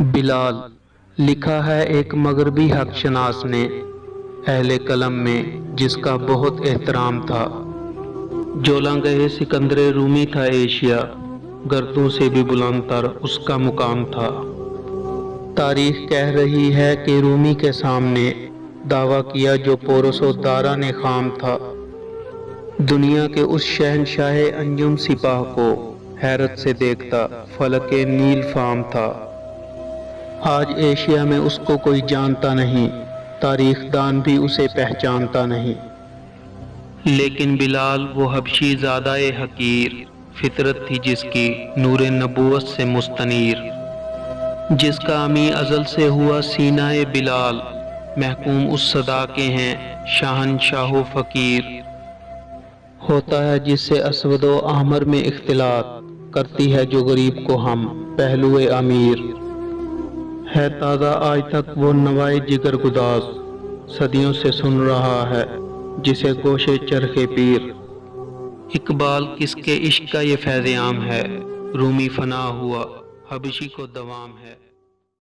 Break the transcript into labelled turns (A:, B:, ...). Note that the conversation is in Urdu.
A: بلال لکھا ہے ایک مغربی حق شناس نے اہل قلم میں جس کا بہت احترام تھا۔ جولانگہ سکندر رومی تھا ایشیا، گردوں سے بھی بلند تر اس کا مقام تھا۔ تاریخ کہہ رہی ہے کہ رومی کے سامنے دعویٰ کیا جو پورس و دارا نے خام تھا، دنیا کے اس شہنشاہ انجم سپاہ کو حیرت سے دیکھتا فلک نیل فام تھا۔ آج ایشیا میں اس کو کوئی جانتا نہیں، تاریخ دان بھی اسے پہچانتا نہیں، لیکن بلال وہ حبشی زادہ حقیر فطرت تھی جس کی نور نبوت سے مستنیر، جس کا امی ازل سے ہوا سینہ بلال، محکوم اس صدا کے ہیں شاہنشاہ و فقیر۔ ہوتا ہے جس سے اسود و احمر میں اختلاط، کرتی ہے جو غریب کو ہم پہلو امیر۔ ہے تازہ آج تک وہ نوائے جگر گداز، صدیوں سے سن رہا ہے جسے گوشے چرخ پیر۔ اقبال کس کے عشق کا یہ فیض عام ہے، رومی فنا ہوا حبشی کو دوام ہے۔